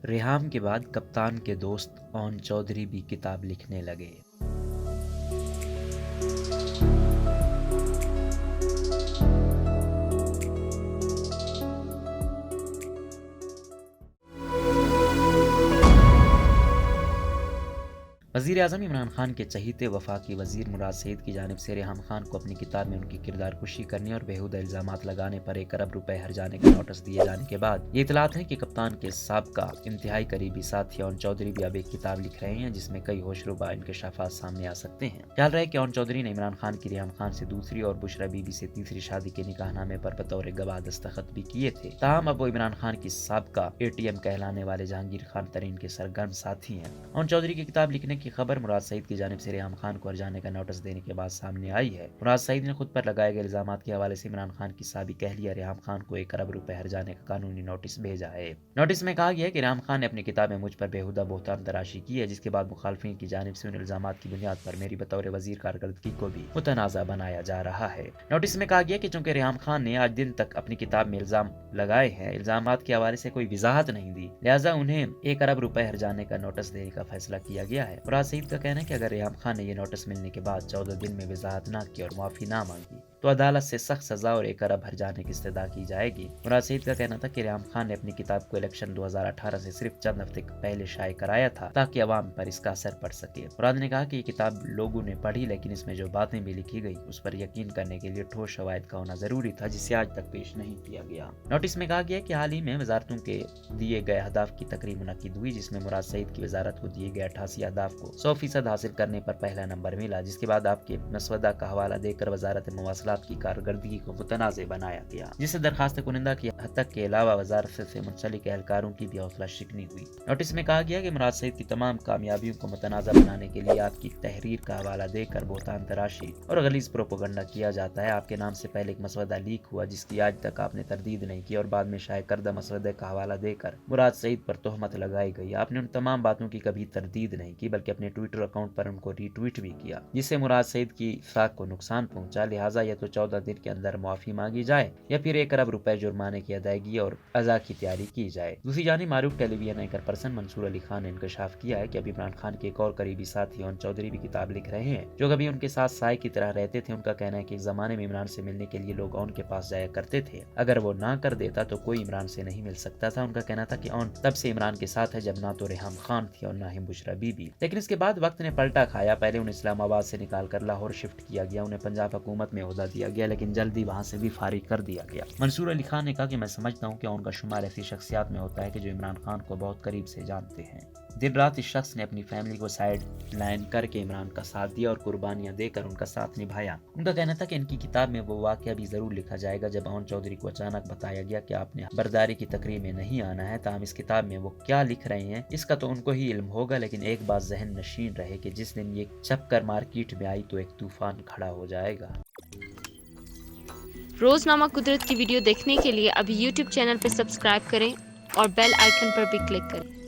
ریحام کے بعد کپتان کے دوست اون چودھری بھی کتاب لکھنے لگے۔ وزیر اعظم عمران خان کے چہیتے وفاقی وزیر مراد سعید کی جانب سے ریحام خان کو اپنی کتاب میں ان کی کردار کشی کرنے اور بیہودہ الزامات لگانے پر 1 ارب روپے ہرجانے کا نوٹس دیے جانے کے بعد یہ اطلاعات ہے کہ کپتان کے سابقہ انتہائی قریبی ساتھی اون چودھری بھی اب ایک کتاب لکھ رہے ہیں جس میں کئی ہوشربا انکشافات سامنے آ سکتے ہیں۔ خیال رہے کہ اون چودھری نے عمران خان کی ریحام خان سے دوسری اور بشرا بی بی سے تیسری شادی کے نکاح نامے پر بطور گواہ دستخط بھی کیے تھے، تاہم اب وہ عمران خان کی سابقہ ATM کہلانے والے جہانگیر خان ترین کے سرگرم ساتھی ہیں۔ اون چودھری کی کتاب لکھنے کی خبر مراد سعید کی جانب سے ریحام خان کو ہرجانے کا نوٹس دینے کے بعد سامنے آئی ہے۔ مراد سعید نے خود پر لگائے گئے الزامات کے حوالے سے عمران خان کی سابق اہلیہ ریحام خان کو 1 ارب روپے ہرجانے کا قانونی نوٹس بھیجا ہے۔ نوٹس میں کہا گیا ہے کہ ریحام خان نے اپنی کتاب میں مجھ پر بیہودہ بہتان تراشی کی ہے، جس کے بعد مخالفین کی جانب سے ان الزامات کی بنیاد پر میری بطور وزیر کارکردگی کو بھی متنازع بنایا جا رہا ہے۔ نوٹس میں کہا گیا کہ چونکہ ریحام خان نے آج دن تک اپنی کتاب میں الزام لگائے ہیں، الزامات کے حوالے سے کوئی وضاحت نہیں دی، لہٰذا انہیں 1 ارب روپے ہرجانے کا نوٹس دینے کا فیصلہ کیا گیا ہے۔ مراد سعید کا کہنا ہے کہ اگر ریحام خان نے یہ نوٹس ملنے کے بعد 14 دن میں وضاحت نہ کی اور معافی نہ مانگی تو عدالت سے سخت سزا اور 1 ارب ہرجانے کی استدعا کی جائے گی۔ مراد سعید کا کہنا تھا کہ ریحام خان نے اپنی کتاب کو الیکشن 2018 سے صرف چند ہفتے پہلے شائع کرایا تھا تاکہ عوام پر اس کا اثر پڑ سکے۔ مراد نے کہا کہ یہ کتاب لوگوں نے پڑھی، لیکن اس میں جو باتیں بھی لکھی گئی اس پر یقین کرنے کے لیے ٹھوس شواہد کا ہونا ضروری تھا، جسے آج تک پیش نہیں کیا گیا۔ نوٹس میں کہا گیا کہ حال ہی میں وزارتوں کے دیے گئے اہداف کی تقریب منعقد ہوئی، جس میں مراد سعید کی وزارت کو دیے گئے 88 اہداف کو 100% حاصل کرنے پر پہلا نمبر ملا، جس کے بعد آپ کے مسودہ کا حوالہ دے کر وزارت مواصلات کی کارکردگی کو متنازع بنایا گیا، جس سے درخواست کنندہ کی حد تک کے علاوہ وزارت سے منسلک اہلکاروں کی بھی حوصلہ شکنی ہوئی۔ نوٹس میں کہا گیا کہ مراد سعید کی تمام کامیابیوں کو متنازع بنانے کے لیے آپ کی تحریر کا حوالہ دے کر بہتان تراشی اور غلیظ پروپیگنڈا کیا جاتا ہے۔ آپ کے نام سے پہلے ایک مسودہ لیک ہوا جس کی آج تک آپ نے تردید نہیں کی، اور بعد میں شائع کردہ مسودے کا حوالہ دے کر مراد سعید پر تہمت لگائی گئی۔ آپ نے ان تمام باتوں کی کبھی تردید نہیں کی، بلکہ اپنے ٹویٹر اکاؤنٹ پر ان کو ری ٹویٹ بھی کیا، جس سے مراد سعید کی ساکھ کو نقصان پہنچا، لہٰذا یا تو 14 دن کے اندر معافی مانگی جائے یا پھر 1 ارب روپے جرمانے کی ادائیگی اور عزا کی تیاری کی جائے۔ دوسری جانب معروف ٹیلی ویژن اینکر پرسن منصور علی خان نے انکشاف کیا ہے کہ اب عمران خان کے ایک اور قریبی ساتھی اون چودھری بھی کتاب لکھ رہے ہیں، جو کبھی ان کے ساتھ سائے کی طرح رہتے تھے۔ ان کا کہنا ہے کہ ایک زمانے میں عمران سے ملنے کے لیے لوگ اون کے پاس جایا کرتے تھے، اگر وہ نہ کر دیتا تو کوئی عمران سے نہیں مل سکتا تھا۔ ان کا کہنا تھا کہ اون تب سے عمران کے ساتھ ہے جب نہ تو ریحام خان تھی اور نہ ہی بشرا بی بی، لیکن اس کے بعد وقت نے پلٹا کھایا۔ پہلے انہیں اسلام آباد سے نکال کر لاہور شفٹ کیا گیا، انہیں پنجاب حکومت میں عہدہ دیا گیا، لیکن جلدی وہاں سے بھی فارغ کر دیا گیا۔ منصور علی خان نے کہا کہ میں سمجھتا ہوں کہ ان کا شمار ایسی شخصیات میں ہوتا ہے کہ جو عمران خان کو بہت قریب سے جانتے ہیں۔ دن رات اس شخص نے اپنی فیملی کو سائیڈ لائن کر کے عمران کا ساتھ دیا اور قربانیاں دے کر ان کا ساتھ نبھایا۔ ان کا کہنا تھا کہ ان کی کتاب میں وہ واقعہ بھی ضرور لکھا جائے گا جب اون چودھری کو اچانک بتایا گیا کہ آپ نے برداری کی تقریب میں نہیں آنا ہے، تاہم اس کتاب میں وہ کیا لکھ رہے ہیں اس کا تو ان کو ہی علم ہوگا، لیکن ایک بات ذہن نشین رہے کہ جس دن یہ چھپ کر مارکیٹ میں آئی تو ایک طوفان کھڑا ہو جائے گا۔ روزنامہ قدرت کی ویڈیو دیکھنے کے لیے ابھی YouTube چینل پہ سبسکرائب کریں اور بیل آئیکن پر بھی کلک کریں۔